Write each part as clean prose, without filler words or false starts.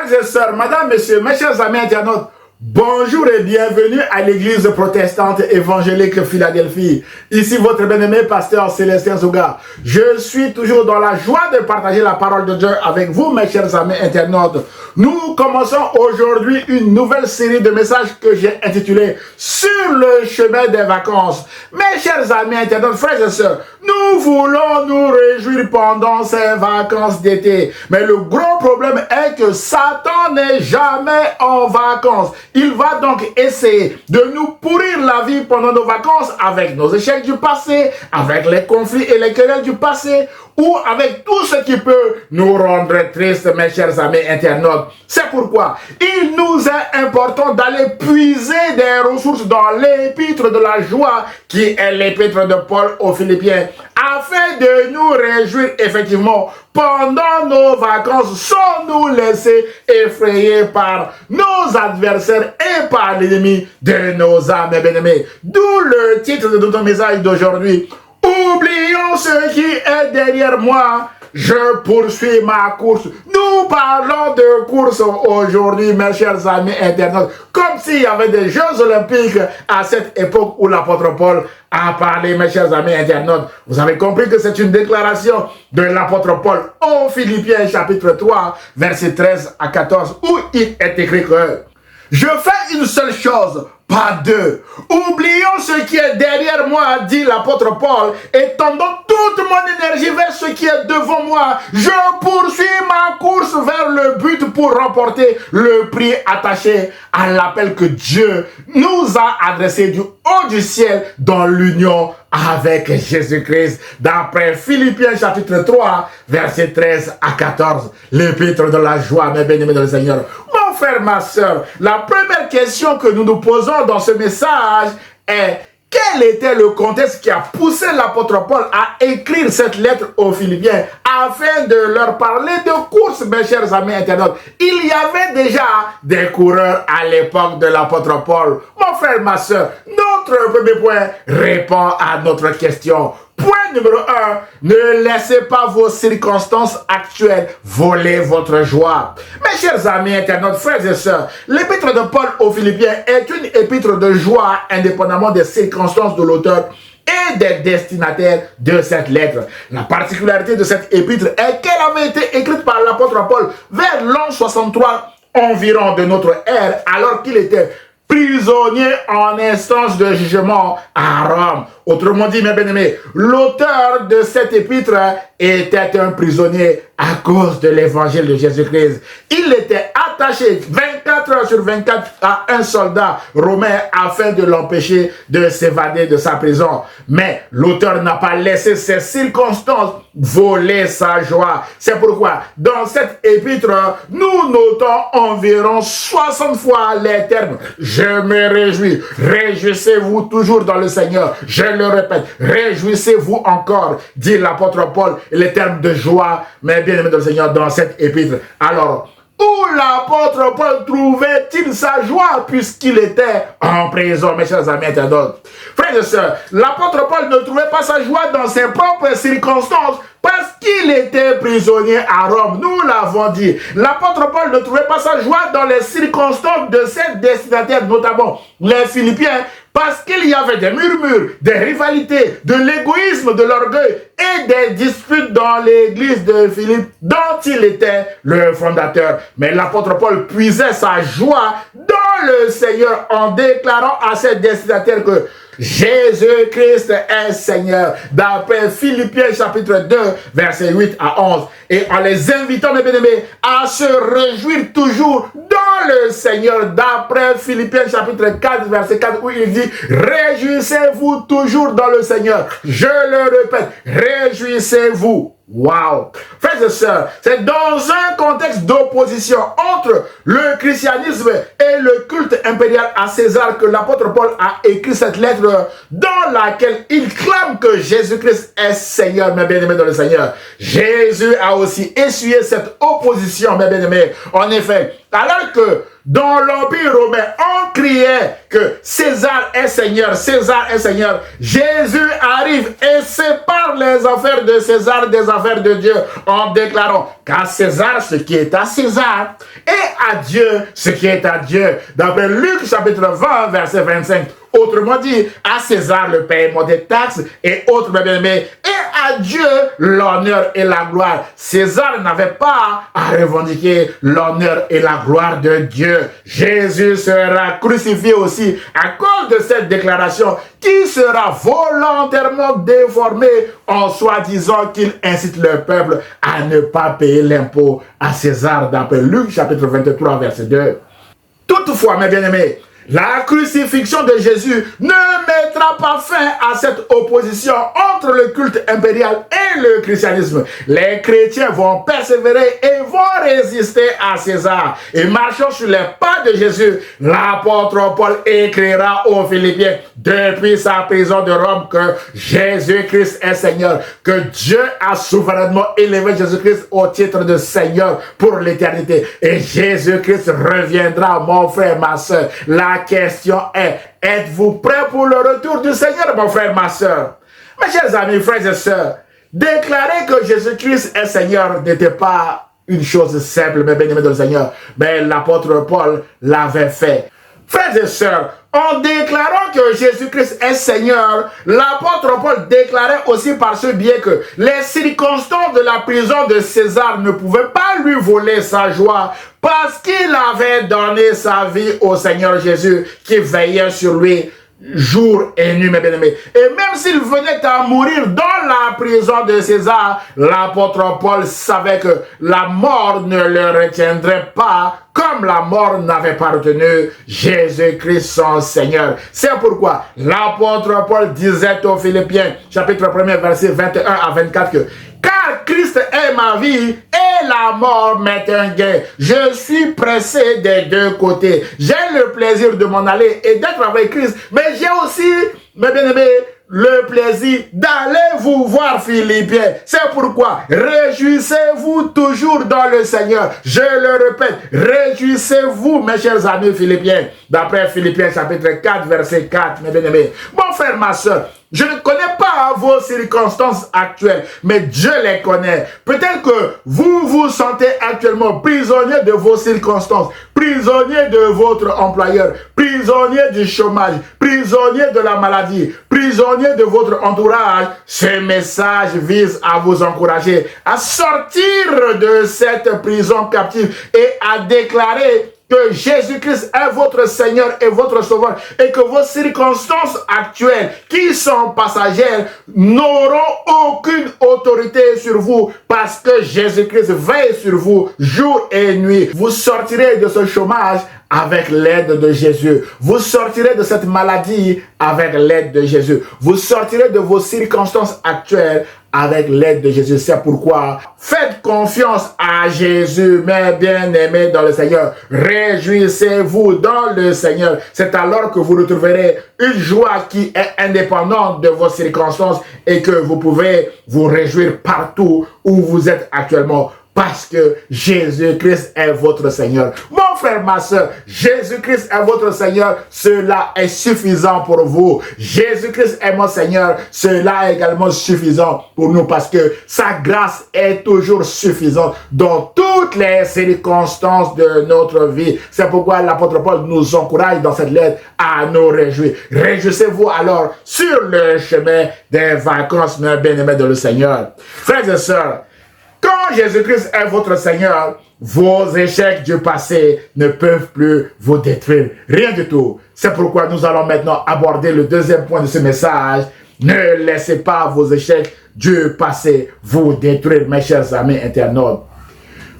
Frères et sœurs, madame, messieurs, mes chers amis internautes, bonjour et bienvenue à l'église protestante évangélique Philadelphie. Ici votre bien-aimé pasteur Célestin Zouga. Je suis toujours dans la joie de partager la parole de Dieu avec vous, mes chers amis internautes. Nous commençons aujourd'hui une nouvelle série de messages que j'ai intitulé Sur le chemin des vacances. Mes chers amis internautes, frères et sœurs, nous voulons nous réjouir pendant ces vacances d'été. Mais le gros problème est que Satan n'est jamais en vacances. Il va donc essayer de nous pourrir la vie pendant nos vacances avec nos échecs du passé, avec les conflits et les querelles du passé, ou avec tout ce qui peut nous rendre tristes, mes chers amis internautes. C'est pourquoi il nous est important d'aller puiser des ressources dans l'épître de la joie, qui est l'épître de Paul aux Philippiens, afin de nous réjouir effectivement pendant nos vacances sans nous laisser effrayer par nos adversaires et par l'ennemi de nos âmes, bien-aimés. D'où le titre de notre message d'aujourd'hui. Oublions ce qui est derrière moi, je poursuis ma course. Nous parlons de course aujourd'hui, mes chers amis internautes, comme s'il y avait des Jeux Olympiques à cette époque où l'apôtre Paul a parlé, mes chers amis internautes. Vous avez compris que c'est une déclaration de l'apôtre Paul aux Philippiens, chapitre 3, versets 13 à 14, où il est écrit que je fais une seule chose, pas deux. Oublions ce qui est derrière moi, dit l'apôtre Paul, et tendons toute mon énergie vers ce qui est devant moi. Je poursuis ma course vers le but pour remporter le prix attaché à l'appel que Dieu nous a adressé du haut du ciel dans l'union avec Jésus-Christ. D'après Philippiens chapitre 3, versets 13 à 14, l'épître de la joie, mes bien-aimés dans le Seigneur. Mon frère, ma soeur, la première question que nous nous posons dans ce message est: quel était le contexte qui a poussé l'apôtre Paul à écrire cette lettre aux Philippiens afin de leur parler de course, mes chers amis internautes? Il y avait déjà des coureurs à l'époque de l'apôtre Paul. Mon frère, ma soeur, notre premier point répond à notre question. Point numéro 1, ne laissez pas vos circonstances actuelles voler votre joie. Mes chers amis internautes, frères et sœurs, l'épître de Paul aux Philippiens est une épître de joie indépendamment des circonstances de l'auteur et des destinataires de cette lettre. La particularité de cette épître est qu'elle avait été écrite par l'apôtre Paul vers l'an 63 environ de notre ère, alors qu'il était prisonnier en instance de jugement à Rome. Autrement dit, mes bien-aimés, l'auteur de cette épître était un prisonnier à cause de l'évangile de Jésus-Christ. Il était attaché 24 heures sur 24 à un soldat romain afin de l'empêcher de s'évader de sa prison. Mais l'auteur n'a pas laissé ces circonstances voler sa joie. C'est pourquoi, dans cette épître, nous notons environ 60 fois les termes « Je me réjouis »,« Réjouissez-vous toujours dans le Seigneur », je le répète, réjouissez-vous encore, dit l'apôtre Paul, et les termes de joie, mais bien aimés dans le Seigneur, dans cette épître. Alors, où l'apôtre Paul trouvait-il sa joie puisqu'il était en prison, mes chers amis internautes? Frères et sœurs, l'apôtre Paul ne trouvait pas sa joie dans ses propres circonstances parce qu'il était prisonnier à Rome. Nous l'avons dit. L'apôtre Paul ne trouvait pas sa joie dans les circonstances de ses destinataires, notamment les Philippiens, parce qu'il y avait des murmures, des rivalités, de l'égoïsme, de l'orgueil et des disputes dans l'église de Philippe dont il était le fondateur. Mais l'apôtre Paul puisait sa joie dans le Seigneur en déclarant à ses destinataires que Jésus-Christ est Seigneur, d'après Philippiens chapitre 2, versets 8 à 11, et en les invitant, mes bien-aimés, à se réjouir toujours dans le Seigneur, d'après Philippiens chapitre 4, verset 4, où il dit « Réjouissez-vous toujours dans le Seigneur ». Je le répète, réjouissez-vous. Wow! Frères et sœurs, c'est dans un contexte d'opposition entre le christianisme et le culte impérial à César que l'apôtre Paul a écrit cette lettre dans laquelle il clame que Jésus-Christ est Seigneur, mes bien-aimés dans le Seigneur. Jésus a aussi essuyé cette opposition, mes bien-aimés. En effet, Alors que dans l'Empire romain, on criait que César est Seigneur, César est Seigneur. Jésus arrive et sépare les affaires de César des affaires de Dieu en déclarant qu'à César ce qui est à César et à Dieu ce qui est à Dieu. D'après Luc chapitre 20, verset 25. Autrement dit, à César le paiement des taxes et autres bien-aimés, et à Dieu l'honneur et la gloire. César n'avait pas à revendiquer l'honneur et la gloire de Dieu. Jésus sera crucifié aussi à cause de cette déclaration qui sera volontairement déformée en soi-disant qu'il incite le peuple à ne pas payer l'impôt à César, d'après Luc chapitre 23, verset 2. Toutefois, mes bien-aimés, la crucifixion de Jésus ne mettra pas fin à cette opposition entre le culte impérial et le christianisme. Les chrétiens vont persévérer et vont résister à César. Et marchant sur les pas de Jésus, l'apôtre Paul écrira aux Philippiens depuis sa prison de Rome que Jésus-Christ est Seigneur, que Dieu a souverainement élevé Jésus-Christ au titre de Seigneur pour l'éternité. Et Jésus-Christ reviendra, mon frère, ma soeur. La question est, êtes-vous prêts pour le retour du Seigneur, mon frère, ma soeur? Mes chers amis, frères et sœurs, déclarer que Jésus-Christ est Seigneur n'était pas une chose simple, mais bien aimé de le Seigneur. Mais l'apôtre Paul l'avait fait. Frères et sœurs, en déclarant que Jésus-Christ est Seigneur, l'apôtre Paul déclarait aussi par ce biais que les circonstances de la prison de César ne pouvaient pas lui voler sa joie parce qu'il avait donné sa vie au Seigneur Jésus qui veillait sur lui jour et nuit, mes bien-aimés. Et même s'il venait à mourir dans la prison de César, l'apôtre Paul savait que la mort ne le retiendrait pas comme la mort n'avait pas retenu Jésus-Christ son Seigneur. C'est pourquoi l'apôtre Paul disait aux Philippiens, chapitre 1, verset 21 à 24, que car Christ est ma vie et la mort m'est un gain. Je suis pressé des deux côtés. J'ai le plaisir de m'en aller et d'être avec Christ, mais j'ai aussi, mes bien-aimés, le plaisir d'aller vous voir, Philippiens. C'est pourquoi réjouissez-vous toujours dans le Seigneur. Je le répète, réjouissez-vous, mes chers amis Philippiens. D'après Philippiens chapitre 4, verset 4, mes bien-aimés. Mon frère, ma soeur, je ne connais pas vos circonstances actuelles, mais Dieu les connaît. Peut-être que vous vous sentez actuellement prisonnier de vos circonstances, prisonnier de votre employeur, prisonnier du chômage, prisonnier de la maladie, prisonnier de votre entourage. Ce message vise à vous encourager à sortir de cette prison captive et à déclarer que Jésus-Christ est votre Seigneur et votre Sauveur et que vos circonstances actuelles qui sont passagères n'auront aucune autorité sur vous parce que Jésus-Christ veille sur vous jour et nuit. Vous sortirez de ce chômage avec l'aide de Jésus. Vous sortirez de cette maladie avec l'aide de Jésus. Vous sortirez de vos circonstances actuelles avec l'aide de Jésus. C'est pourquoi faites confiance à Jésus, mes bien-aimés dans le Seigneur. Réjouissez-vous dans le Seigneur. C'est alors que vous retrouverez une joie qui est indépendante de vos circonstances et que vous pouvez vous réjouir partout où vous êtes actuellement. Parce que Jésus-Christ est votre Seigneur. Mon frère, ma soeur, Jésus-Christ est votre Seigneur. Cela est suffisant pour vous. Jésus-Christ est mon Seigneur. Cela est également suffisant pour nous parce que sa grâce est toujours suffisante dans toutes les circonstances de notre vie. C'est pourquoi l'apôtre Paul nous encourage dans cette lettre à nous réjouir. Réjouissez-vous alors sur le chemin des vacances, mes bien-aimés de le Seigneur. Frères et sœurs, quand Jésus-Christ est votre Seigneur, vos échecs du passé ne peuvent plus vous détruire. Rien du tout. C'est pourquoi nous allons maintenant aborder le deuxième point de ce message. Ne laissez pas vos échecs du passé vous détruire, mes chers amis internautes.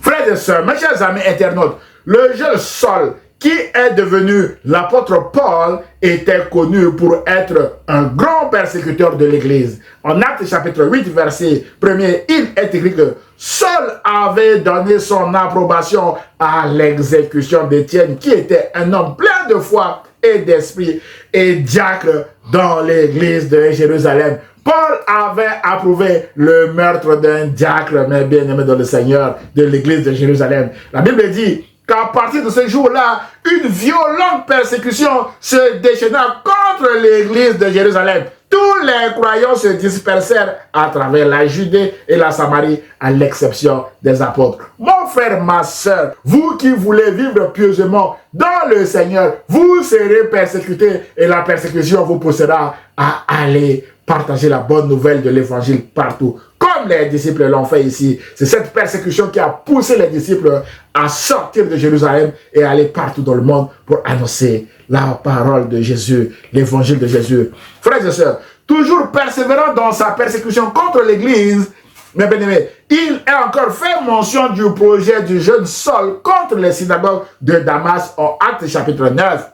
Frères et sœurs, mes chers amis internautes, le jeune Saul qui est devenu l'apôtre Paul était connu pour être un grand persécuteur de l'Église. En Actes chapitre 8, verset 1er, il est écrit que Saul avait donné son approbation à l'exécution d'Étienne, qui était un homme plein de foi et d'esprit et diacre dans l'Église de Jérusalem. Paul avait approuvé le meurtre d'un diacre, mais bien-aimé dans le Seigneur, de l'Église de Jérusalem. La Bible dit qu'à partir de ce jour-là, une violente persécution se déchaîna contre l'église de Jérusalem. Tous les croyants se dispersèrent à travers la Judée et la Samarie, à l'exception des apôtres. Mon frère, ma soeur, vous qui voulez vivre pieusement dans le Seigneur, vous serez persécutés et la persécution vous poussera à aller partager la bonne nouvelle de l'évangile partout. Comme les disciples l'ont fait ici. C'est cette persécution qui a poussé les disciples à sortir de Jérusalem et aller partout dans le monde pour annoncer la parole de Jésus, l'évangile de Jésus. Frères et sœurs, toujours persévérant dans sa persécution contre l'Église, mes bien-aimés, il a encore fait mention du projet du jeune Saul contre les synagogues de Damas en Actes chapitre 9.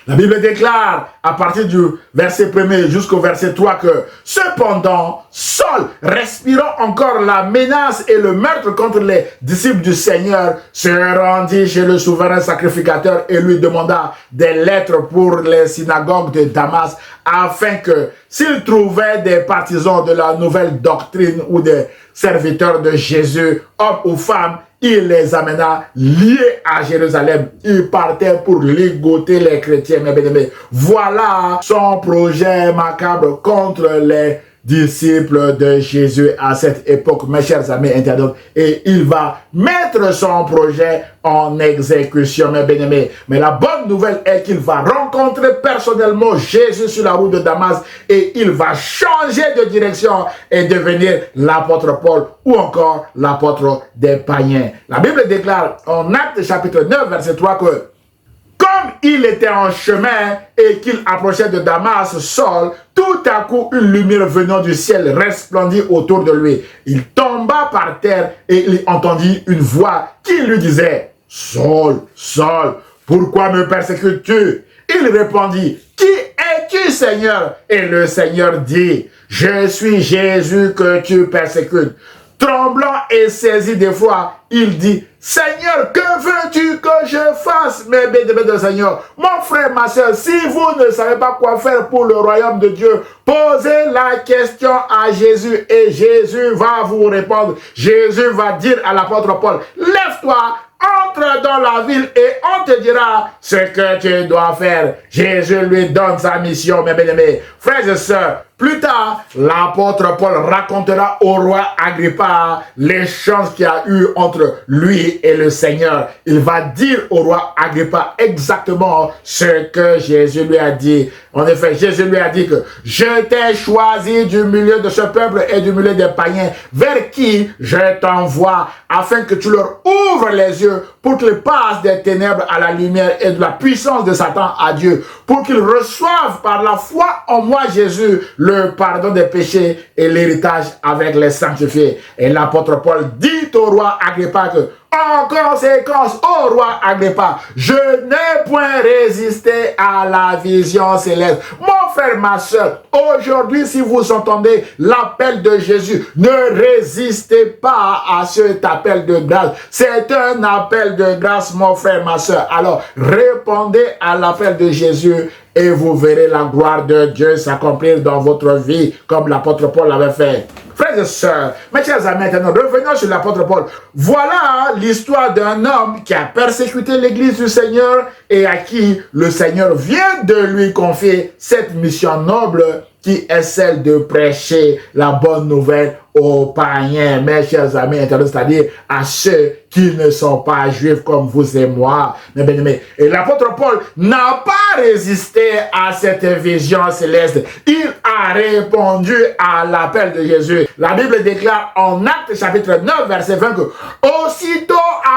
La Bible déclare à partir du verset 1er jusqu'au verset 3 que cependant, Saul, respirant encore la menace et le meurtre contre les disciples du Seigneur, se rendit chez le souverain sacrificateur et lui demanda des lettres pour les synagogues de Damas afin que s'il trouvait des partisans de la nouvelle doctrine ou des serviteurs de Jésus, hommes ou femmes, il les amena liés à Jérusalem. Il partait pour ligoter les chrétiens, mes bien-aimés. Voilà son projet macabre contre les disciples de Jésus à cette époque, mes chers amis internautes. Et il va mettre son projet en exécution, mes bien-aimés. Mais la bonne nouvelle est qu'il va rencontrer personnellement Jésus sur la route de Damas et il va changer de direction et devenir l'apôtre Paul ou encore l'apôtre des païens. La Bible déclare en Actes chapitre 9, verset 3 que comme il était en chemin et qu'il approchait de Damas, Saul, tout à coup une lumière venant du ciel resplendit autour de lui. Il tomba par terre et il entendit une voix qui lui disait « Saul, Saul, pourquoi me persécutes-tu » Il répondit « Qui es-tu, Seigneur » Et le Seigneur dit « Je suis Jésus que tu persécutes. » Tremblant et saisi d'effroi, il dit « Seigneur, que veux-tu que je fasse ?» Mais bien-aimés de Seigneur, mon frère, ma soeur, si vous ne savez pas quoi faire pour le royaume de Dieu, posez la question à Jésus et Jésus va vous répondre. Jésus va dire à l'apôtre Paul « Lève-toi, entre dans la ville et on te dira ce que tu dois faire. » Jésus lui donne sa mission, mes bien-aimés. Frères et sœurs, plus tard, l'apôtre Paul racontera au roi Agrippa l'échange qu'il y a eu entre lui et le Seigneur. Il va dire au roi Agrippa exactement ce que Jésus lui a dit. En effet, Jésus lui a dit que « Je t'ai choisi du milieu de ce peuple et du milieu des païens vers qui je t'envoie afin que tu leur ouvres les yeux pour qu'ils passent des ténèbres à la lumière et de la puissance de Satan à Dieu, pour qu'ils reçoivent par la foi en moi Jésus le pardon des péchés et l'héritage avec les sanctifiés. » Et l'apôtre Paul dit au roi Agrippa que en conséquence, ô roi Agrippa, je n'ai point résisté à la vision céleste. Mon frère, ma soeur, aujourd'hui, si vous entendez l'appel de Jésus, ne résistez pas à cet appel de grâce. C'est un appel de grâce, mon frère, ma soeur. Alors, répondez à l'appel de Jésus et vous verrez la gloire de Dieu s'accomplir dans votre vie, comme l'apôtre Paul l'avait fait. Frères et sœurs, mes chers amis, maintenant, revenons sur l'apôtre Paul. Voilà l'histoire d'un homme qui a persécuté l'église du Seigneur et à qui le Seigneur vient de lui confier cette mission noble qui est celle de prêcher la bonne nouvelle aux païens, mes chers amis, c'est-à-dire à ceux qui ne sont pas juifs comme vous et moi, mes bien-aimés. Et l'apôtre Paul n'a pas résisté à cette vision céleste. Il a répondu à l'appel de Jésus. La Bible déclare en Actes chapitre 9, verset 20 que aussitôt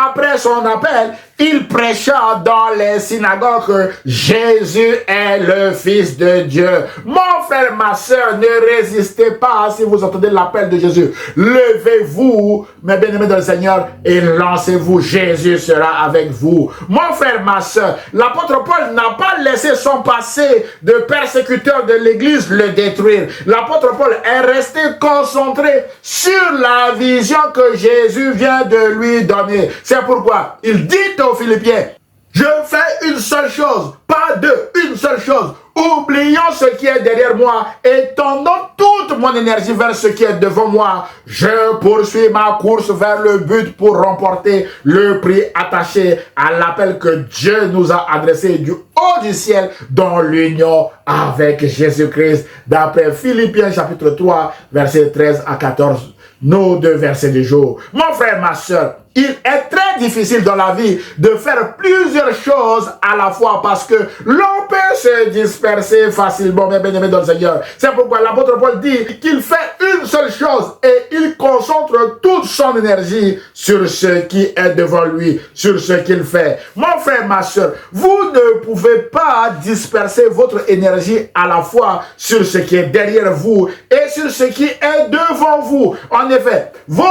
après son appel, il prêcha dans les synagogues que Jésus est le Fils de Dieu. Mon frère, ma soeur, ne résistez pas si vous entendez l'appel de Jésus. Levez-vous, mes bien-aimés dans le Seigneur, et lancez-vous. Jésus sera avec vous. Mon frère, ma soeur, l'apôtre Paul n'a pas laissé son passé de persécuteur de l'Église le détruire. L'apôtre Paul est resté concentré sur la vision que Jésus vient de lui donner. C'est pourquoi il dit aux Philippiens, je fais une seule chose, pas deux, une seule chose. oubliant ce qui est derrière moi et tendant toute mon énergie vers ce qui est devant moi, je poursuis ma course vers le but pour remporter le prix attaché à l'appel que Dieu nous a adressé du haut du ciel dans l'union avec Jésus-Christ. D'après Philippiens chapitre 3, versets 13 à 14. Nos 2 versets du jour. Mon frère, ma soeur, il est très difficile dans la vie de faire plusieurs choses à la fois parce que l'on peut se disperser facilement, mes bien-aimés dans le Seigneur. C'est pourquoi l'apôtre Paul dit qu'il fait une seule chose et il concentre toute son énergie sur ce qui est devant lui, sur ce qu'il fait. Mon frère, ma soeur, vous ne pouvez pas disperser votre énergie à la fois sur ce qui est derrière vous et sur ce qui est devant vous. En effet, vos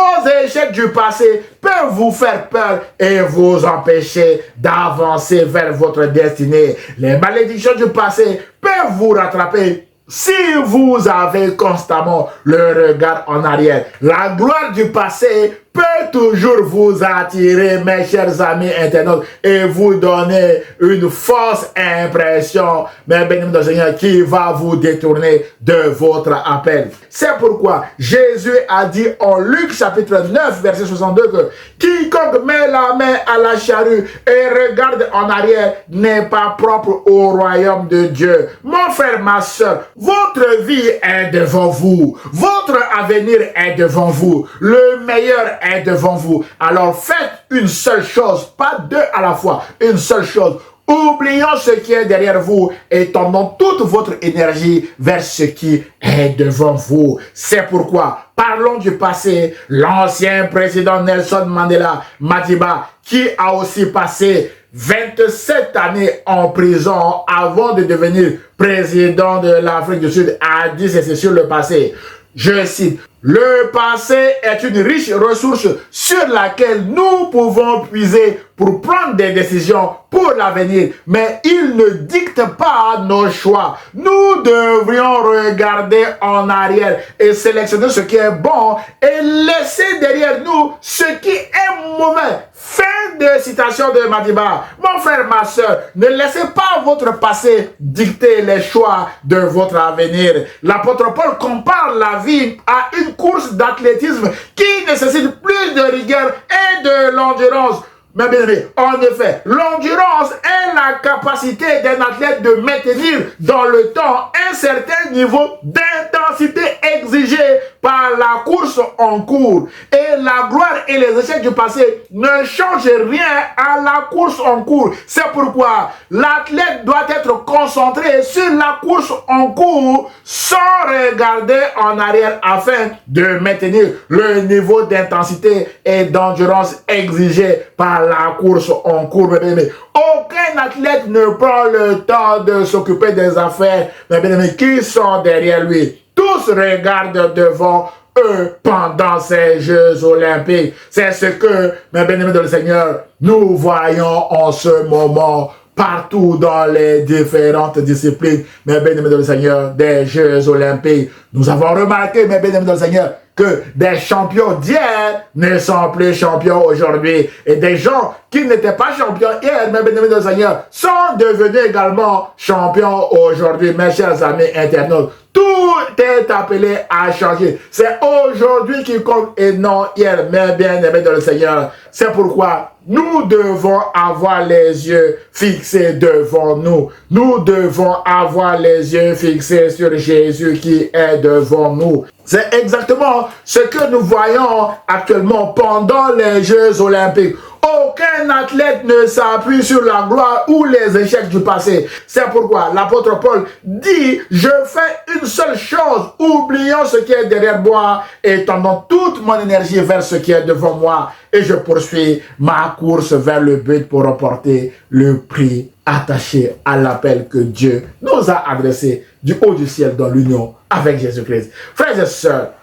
échecs du passé peuvent vous faire peur et vous empêcher d'avancer vers votre destinée. Les malédictions du passé peuvent vous rattraper si vous avez constamment le regard en arrière. La gloire du passé peut toujours vous attirer, mes chers amis internautes, et vous donner une fausse impression, mes bénis de Seigneur, qui va vous détourner de votre appel. C'est pourquoi Jésus a dit en Luc chapitre 9, verset 62 que quiconque met la main à la charrue et regarde en arrière n'est pas propre au royaume de Dieu. Mon frère, ma soeur, votre vie est devant vous. Votre avenir est devant vous. Le meilleur est devant vous. Alors faites une seule chose, pas 2 à la fois, une seule chose. Oublions ce qui est derrière vous et tendons toute votre énergie vers ce qui est devant vous. C'est pourquoi, parlons du passé, l'ancien président Nelson Mandela Madiba, qui a aussi passé 27 années en prison avant de devenir président de l'Afrique du Sud, a dit ceci sur le passé. Je cite, « Le passé est une riche ressource sur laquelle nous pouvons puiser pour prendre des décisions pour l'avenir, mais il ne dicte pas nos choix. Nous devrions regarder en arrière et sélectionner ce qui est bon et laisser derrière nous ce qui est mauvais. » Fin de citation de Madiba. Mon frère, ma soeur, ne laissez pas votre passé dicter les choix de votre avenir. L'apôtre Paul compare la vie à une course d'athlétisme qui nécessite plus de rigueur et de l'endurance. Mais bien aimé, en effet, l'endurance est la capacité d'un athlète de maintenir dans le temps un certain niveau d'intensité exigé par la course en cours. Et la gloire et les échecs du passé ne changent rien à la course en cours. C'est pourquoi l'athlète doit être concentré sur la course en cours sans regarder en arrière afin de maintenir le niveau d'intensité et d'endurance exigé par la course en cours, mes bien-aimés. Aucun athlète ne prend le temps de s'occuper des affaires, mes bien-aimés, qui sont derrière lui. Tous regardent devant eux pendant ces Jeux olympiques. C'est ce que, mes bien-aimés de le Seigneur, nous voyons en ce moment partout dans les différentes disciplines, mes bien-aimés de le Seigneur, des Jeux olympiques. Nous avons remarqué, mes bien-aimés de le Seigneur, que des champions d'hier ne sont plus champions aujourd'hui. Et des gens qui n'étaient pas champions hier, mes bien-aimés de le Seigneur, sont devenus également champions aujourd'hui, mes chers amis internautes. Tout est appelé à changer. C'est aujourd'hui qui compte et non hier, mes bien-aimés de le Seigneur. C'est pourquoi nous devons avoir les yeux fixés devant nous. Nous devons avoir les yeux fixés sur Jésus qui est devant nous. C'est exactement ce que nous voyons actuellement pendant les Jeux olympiques. Aucun athlète ne s'appuie sur la gloire ou les échecs du passé. C'est pourquoi l'apôtre Paul dit « Je fais une seule chose, oubliant ce qui est derrière moi et tendant toute mon énergie vers ce qui est devant moi. Et je poursuis ma course vers le but pour remporter le prix attaché à l'appel que Dieu nous a adressé du haut du ciel dans l'union avec Jésus-Christ. » Frères et sœurs,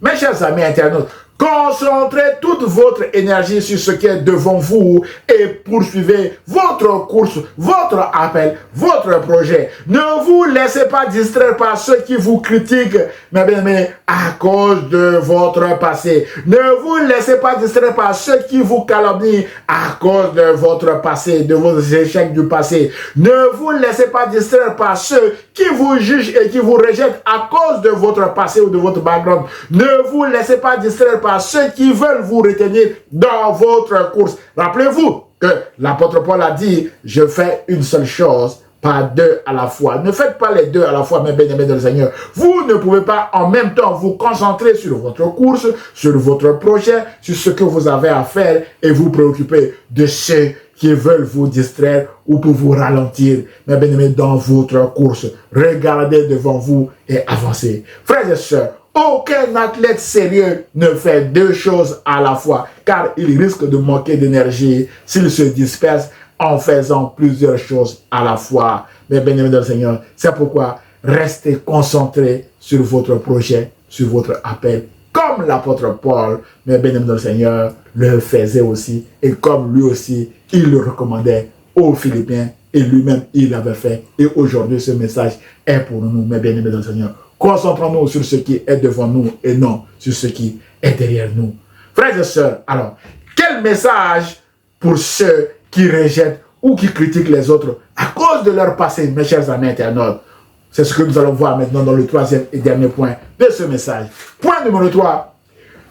mes chers amis internautes, Concentrez toute votre énergie sur ce qui est devant vous et poursuivez votre course, votre appel, votre projet. Ne vous laissez pas distraire par ceux qui vous critiquent, mes bien-aimés, à cause de votre passé. Ne vous laissez pas distraire par ceux qui vous calomnient à cause de votre passé, de vos échecs du passé. Ne vous laissez pas distraire par ceux qui vous jugent et qui vous rejettent à cause de votre passé ou de votre background. Ne vous laissez pas distraire par ceux qui veulent vous retenir dans votre course. Rappelez-vous que l'apôtre Paul a dit, je fais une seule chose, pas deux à la fois. Ne faites pas les deux à la fois, mes bien-aimés dans le Seigneur. Vous ne pouvez pas en même temps vous concentrer sur votre course, sur votre projet, sur ce que vous avez à faire et vous préoccuper de ceux qui veulent vous distraire ou pour vous ralentir, mes bien-aimés, dans votre course. Regardez devant vous et avancez. Frères et sœurs, aucun athlète sérieux ne fait deux choses à la fois, car il risque de manquer d'énergie s'il se disperse en faisant plusieurs choses à la fois. Mais bien-aimés dans le Seigneur, c'est pourquoi restez concentrés sur votre projet, sur votre appel, comme l'apôtre Paul, mais bien-aimés dans le Seigneur, le faisait aussi, et comme lui aussi, il le recommandait aux Philippiens, et lui-même, il l'avait fait. Et aujourd'hui, ce message est pour nous, mes bien-aimés dans le Seigneur. Concentrons-nous sur ce qui est devant nous et non sur ce qui est derrière nous. Frères et sœurs, alors, quel message pour ceux qui rejettent ou qui critiquent les autres à cause de leur passé, mes chers amis internautes? C'est ce que nous allons voir maintenant dans le troisième et dernier point de ce message. Point numéro 3.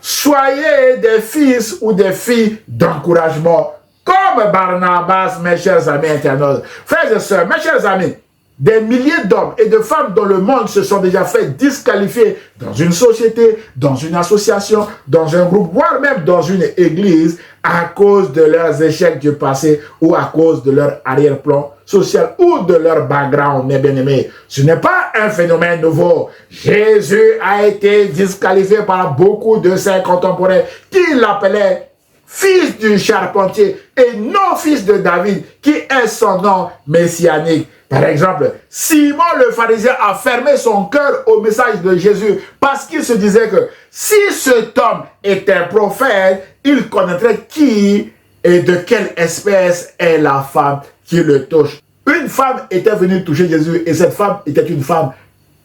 Soyez des fils ou des filles d'encouragement comme Barnabas, mes chers amis internautes. Frères et sœurs, mes chers amis, des milliers d'hommes et de femmes dans le monde se sont déjà fait disqualifier dans une société, dans une association, dans un groupe, voire même dans une église à cause de leurs échecs du passé ou à cause de leur arrière-plan social ou de leur background, mes bien-aimés. Ce n'est pas un phénomène nouveau. Jésus a été disqualifié par beaucoup de ses contemporains qui l'appelaient fils du charpentier et non fils de David, qui est son nom messianique. Par exemple, Simon le pharisien a fermé son cœur au message de Jésus parce qu'il se disait que si cet homme était prophète, il connaîtrait qui et de quelle espèce est la femme qui le touche. Une femme était venue toucher Jésus et cette femme était une femme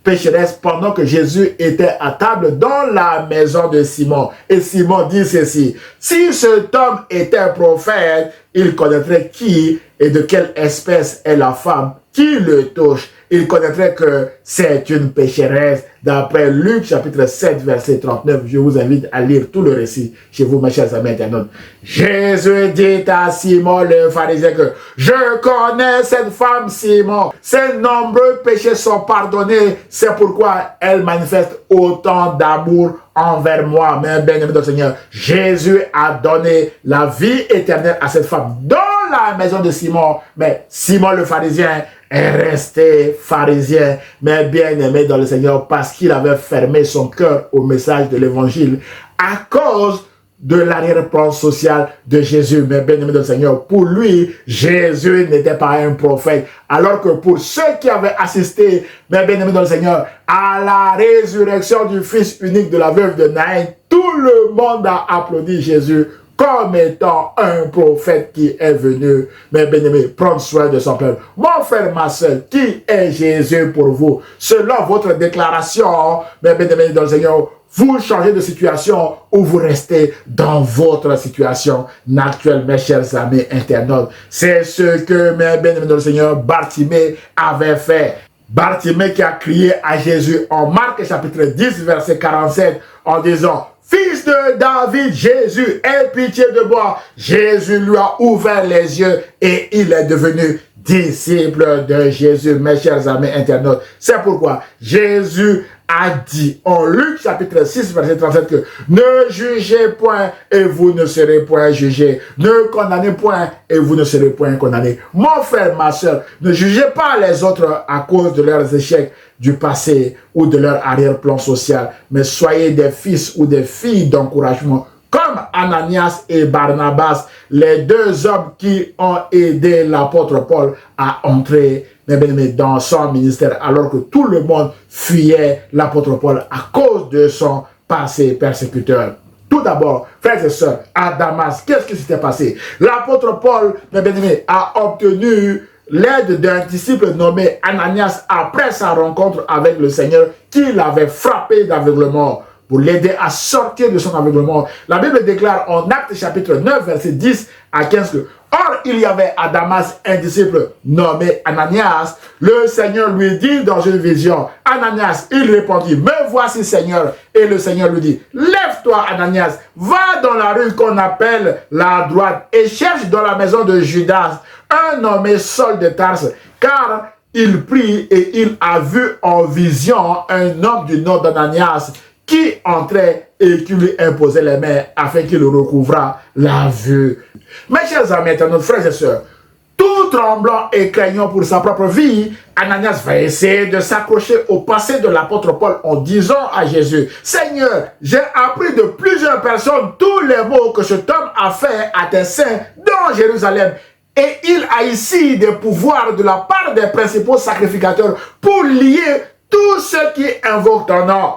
pécheresse pendant que Jésus était à table dans la maison de Simon. Et Simon dit ceci: si cet homme était prophète, il connaîtrait qui et de quelle espèce est la femme qui le touche. Il connaîtrait que c'est une pécheresse. D'après Luc chapitre 7 verset 39, je vous invite à lire tout le récit chez vous, mes chers amis internautes. Jésus dit à Simon le pharisien que je connais cette femme Simon. Ses nombreux péchés sont pardonnés. C'est pourquoi elle manifeste autant d'amour envers moi. Mais bien aimé dans le Seigneur, Jésus a donné la vie éternelle à cette femme dans la maison de Simon. Mais Simon le pharisien est resté pharisien, mais bien aimé dans le Seigneur, parce qu'il avait fermé son cœur au message de l'évangile à cause de l'arrière-plan social de Jésus. Mais bien aimé dans le Seigneur, pour lui, Jésus n'était pas un prophète, alors que pour ceux qui avaient assisté, mais bien aimé dans le Seigneur, à la résurrection du fils unique de la veuve de Naïn, tout le monde a applaudi Jésus comme étant un prophète qui est venu, mais bien aimé, prendre soin de son peuple. Mon frère, ma soeur, qui est Jésus pour vous? Selon votre déclaration, mais bien aimé dans le Seigneur, vous changez de situation ou vous restez dans votre situation actuelle, mes chers amis internautes. C'est ce que, mes bien aimés dans le Seigneur, Bartimée avait fait. Bartimée qui a crié à Jésus en Marc chapitre 10 verset 47 en disant: Fils de David, Jésus, aie pitié de moi. Jésus lui a ouvert les yeux et il est devenu disciple de Jésus, mes chers amis internautes. C'est pourquoi Jésus a dit en Luc chapitre 6 verset 37 que ne jugez point et vous ne serez point jugés. Ne condamnez point et vous ne serez point condamnés. Mon frère, ma soeur, ne jugez pas les autres à cause de leurs échecs du passé ou de leur arrière-plan social, mais soyez des fils ou des filles d'encouragement comme Ananias et Barnabas, les deux hommes qui ont aidé l'apôtre Paul à entrer dans son ministère, alors que tout le monde fuyait l'apôtre Paul à cause de son passé persécuteur. Tout d'abord, frères et sœurs, à Damas, qu'est-ce qui s'était passé? L'apôtre Paul, mes bien-aimés, a obtenu l'aide d'un disciple nommé Ananias après sa rencontre avec le Seigneur qui l'avait frappé d'aveuglement pour l'aider à sortir de son aveuglement. La Bible déclare en Actes chapitre 9, verset 10 à 15 que or, il y avait à Damas un disciple nommé Ananias. Le Seigneur lui dit dans une vision, Ananias, il répondit, me voici Seigneur. Et le Seigneur lui dit, lève-toi Ananias, va dans la rue qu'on appelle la droite et cherche dans la maison de Judas un nommé Saul de Tarse, car il prie et il a vu en vision un homme du nom d'Ananias qui entrait et qui lui imposait les mains afin qu'il recouvrât la vue. Mes chers amis, nos frères et sœurs, tout tremblant et craignant pour sa propre vie, Ananias va essayer de s'accrocher au passé de l'apôtre Paul en disant à Jésus, Seigneur, j'ai appris de plusieurs personnes tous les mots que cet homme a fait à tes saints dans Jérusalem. Et il a ici des pouvoirs de la part des principaux sacrificateurs pour lier tous ceux qui invoquent ton nom.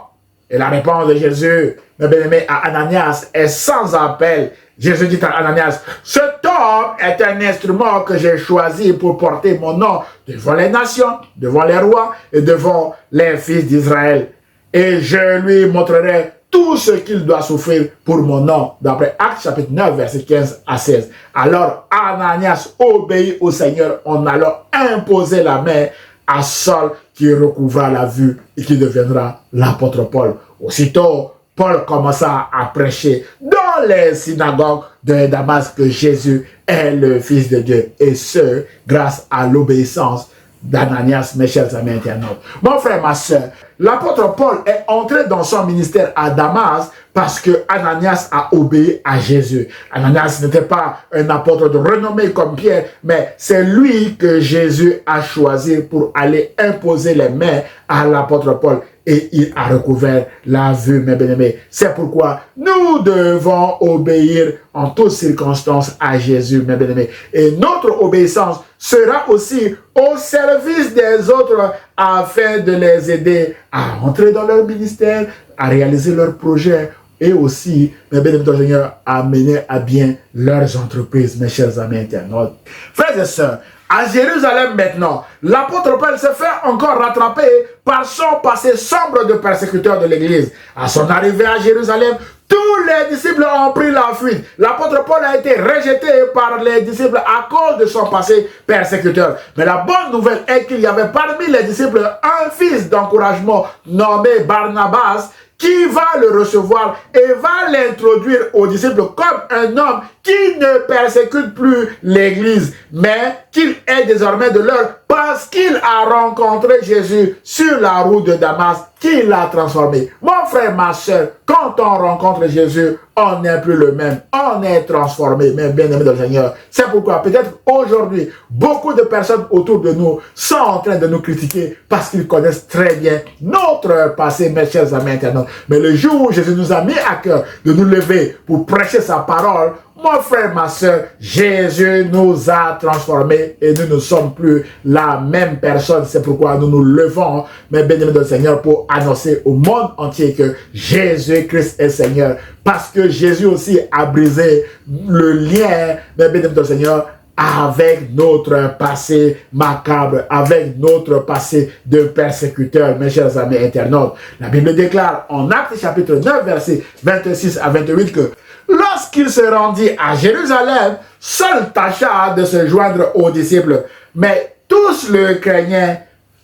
Et la réponse de Jésus, mes bien-aimés, à Ananias est sans appel. Jésus dit à Ananias, cet homme est un instrument que j'ai choisi pour porter mon nom devant les nations, devant les rois et devant les fils d'Israël. Et je lui montrerai tout ce qu'il doit souffrir pour mon nom. D'après Actes chapitre 9, verset 15 à 16. Alors Ananias obéit au Seigneur en allant imposer la main à Saul qui recouvra la vue et qui deviendra l'apôtre Paul. Aussitôt, Paul commença à prêcher dans les synagogues de Damas que Jésus est le Fils de Dieu. Et ce, grâce à l'obéissance d'Ananias, mes chers amis internautes. Mon frère, ma soeur, l'apôtre Paul est entré dans son ministère à Damas parce que Ananias a obéi à Jésus. Ananias n'était pas un apôtre de renommée comme Pierre, mais c'est lui que Jésus a choisi pour aller imposer les mains à l'apôtre Paul. Et il a recouvert la vue, mes bien-aimés. C'est pourquoi nous devons obéir en toutes circonstances à Jésus, mes bien-aimés. Et notre obéissance sera aussi au service des autres afin de les aider à entrer dans leur ministère, à réaliser leurs projets et aussi, mes bien-aimés Seigneur, à mener à bien leurs entreprises, mes chers amis internautes. Frères et sœurs, à Jérusalem maintenant, l'apôtre Paul se fait encore rattraper par son passé sombre de persécuteur de l'Église. À son arrivée à Jérusalem, tous les disciples ont pris la fuite. L'apôtre Paul a été rejeté par les disciples à cause de son passé persécuteur. Mais la bonne nouvelle est qu'il y avait parmi les disciples un fils d'encouragement nommé Barnabas qui va le recevoir et va l'introduire aux disciples comme un homme qui ne persécute plus l'Église, mais qu'il est désormais de leur parce qu'il a rencontré Jésus sur la route de Damas, qui l'a transformé. Mon frère, ma soeur, quand on rencontre Jésus, on n'est plus le même, on est transformé, mais bien aimé dans le Seigneur. C'est pourquoi peut-être aujourd'hui, beaucoup de personnes autour de nous sont en train de nous critiquer parce qu'ils connaissent très bien notre passé, mes chers amis internautes. Mais le jour où Jésus nous a mis à cœur de nous lever pour prêcher sa parole, mon frère, ma soeur, Jésus nous a transformés et nous ne sommes plus la même personne. C'est pourquoi nous nous levons, mes bien-aimés dans le Seigneur, pour annoncer au monde entier que Jésus-Christ est Seigneur. Parce que Jésus aussi a brisé le lien, mes bien-aimés dans le Seigneur, avec notre passé macabre, avec notre passé de persécuteur, mes chers amis internautes. La Bible déclare en Actes chapitre 9, versets 26 à 28 que lorsqu'il se rendit à Jérusalem, Saul tâcha de se joindre aux disciples, mais tous le craignaient,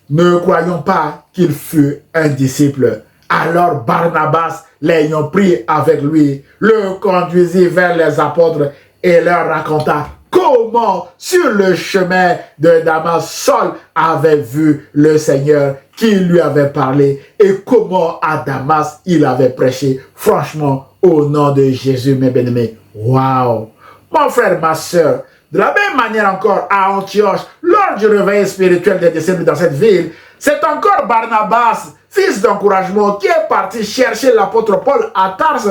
ne croyons pas qu'il fût un disciple. Alors Barnabas, l'ayant pris avec lui, le conduisit vers les apôtres et leur raconta comment sur le chemin de Damas, Saul avait vu le Seigneur qui lui avait parlé et comment à Damas il avait prêché franchement au nom de Jésus, mes bien-aimés. Waouh! Mon frère, ma soeur, de la même manière encore à Antioche, lors du réveil spirituel des disciples dans cette ville, c'est encore Barnabas, fils d'encouragement, qui est parti chercher l'apôtre Paul à Tarse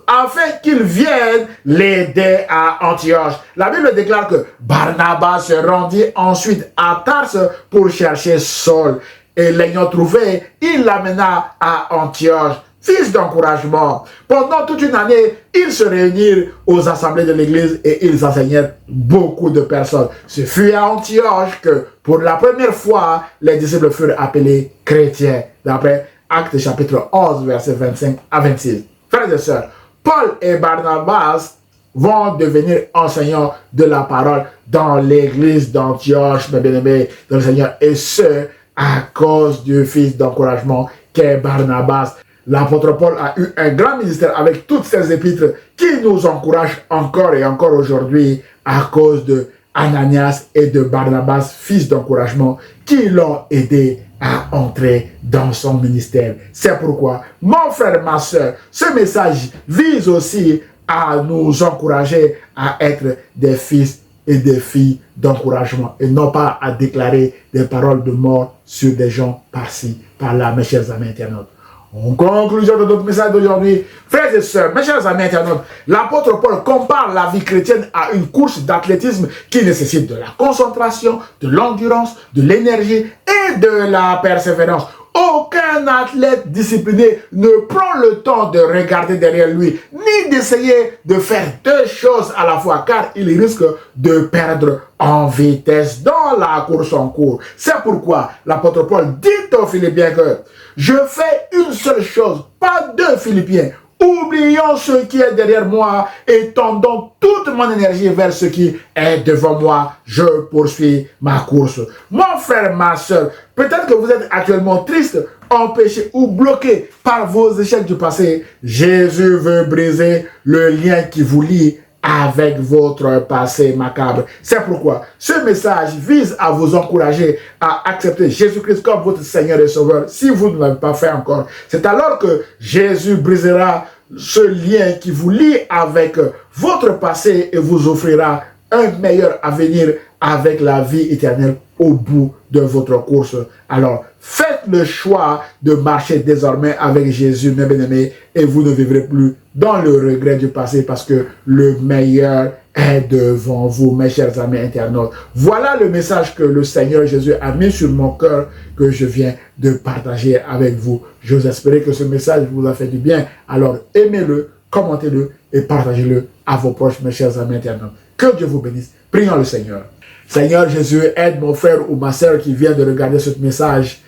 afin qu'il vienne l'aider à Antioche. La Bible déclare que Barnabas se rendit ensuite à Tarse pour chercher Saul. Et l'ayant trouvé, il l'amena à Antioche. fils d'encouragement. Pendant toute une année, ils se réunirent aux assemblées de l'église et ils enseignèrent beaucoup de personnes. Ce fut à Antioche que, pour la première fois, les disciples furent appelés chrétiens, d'après Actes chapitre 11, versets 25 à 26. Frères et sœurs, Paul et Barnabas vont devenir enseignants de la parole dans l'église d'Antioche, mes bien-aimés dans le Seigneur, et ce, à cause du fils d'encouragement qu'est Barnabas. L'apôtre Paul a eu un grand ministère avec toutes ces épîtres qui nous encouragent encore et encore aujourd'hui à cause de Ananias et de Barnabas, fils d'encouragement, qui l'ont aidé à entrer dans son ministère. C'est pourquoi, mon frère, ma soeur, ce message vise aussi à nous encourager à être des fils et des filles d'encouragement et non pas à déclarer des paroles de mort sur des gens par-ci, par-là, mes chers amis internautes. En conclusion de notre message d'aujourd'hui, frères et sœurs, mes chers amis internautes, l'apôtre Paul compare la vie chrétienne à une course d'athlétisme qui nécessite de la concentration, de l'endurance, de l'énergie et de la persévérance. Aucun athlète discipliné ne prend le temps de regarder derrière lui, ni d'essayer de faire deux choses à la fois, car il risque de perdre en vitesse dans la course en cours. C'est pourquoi l'apôtre Paul dit aux Philippiens que je fais une seule chose, pas deux Philippiens. Oublions ce qui est derrière moi et tendons toute mon énergie vers ce qui est devant moi. Je poursuis ma course. Mon frère, ma soeur, peut-être que vous êtes actuellement triste, empêché ou bloqué par vos échecs du passé. Jésus veut briser le lien qui vous lie avec votre passé macabre. C'est pourquoi ce message vise à vous encourager à accepter Jésus-Christ comme votre Seigneur et Sauveur. Si vous ne l'avez pas fait encore, c'est alors que Jésus brisera ce lien qui vous lie avec votre passé et vous offrira un meilleur avenir avec la vie éternelle au bout de votre course. Alors, faites le choix de marcher désormais avec Jésus, mes bien-aimés, et vous ne vivrez plus dans le regret du passé parce que le meilleur est devant vous, mes chers amis internautes. Voilà le message que le Seigneur Jésus a mis sur mon cœur que je viens de partager avec vous. J'ose espérer que ce message vous a fait du bien. Alors, aimez-le, commentez-le et partagez-le à vos proches, mes chers amis internautes. Que Dieu vous bénisse. Prions le Seigneur. Seigneur Jésus, aide mon frère ou ma soeur qui vient de regarder ce message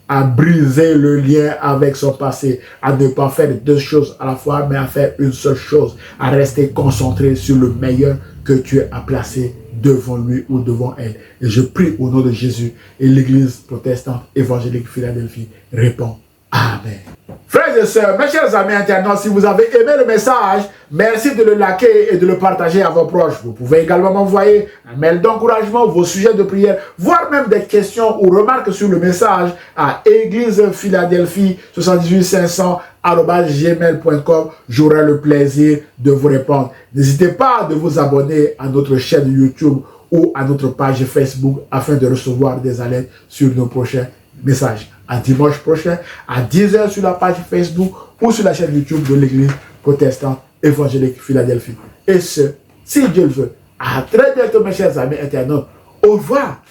à briser le lien avec son passé, à ne pas faire deux choses à la fois, mais à faire une seule chose, à rester concentré sur le meilleur que tu as placé devant lui ou devant elle. Et je prie au nom de Jésus et l'Église protestante évangélique Philadelphie répond. Amen. Frères et sœurs, mes chers amis internautes, si vous avez aimé le message, merci de le liker et de le partager à vos proches. Vous pouvez également m'envoyer un mail d'encouragement, vos sujets de prière, voire même des questions ou remarques sur le message à église-philadelphie 78500@gmail.com. J'aurai le plaisir de vous répondre. N'hésitez pas à vous abonner à notre chaîne YouTube ou à notre page Facebook afin de recevoir des alertes sur nos prochains messages. À dimanche prochain, à 10 h sur la page Facebook ou sur la chaîne YouTube de l'Église protestante évangélique Philadelphie. Et ce, si Dieu le veut, à très bientôt mes chers amis internautes. Au revoir.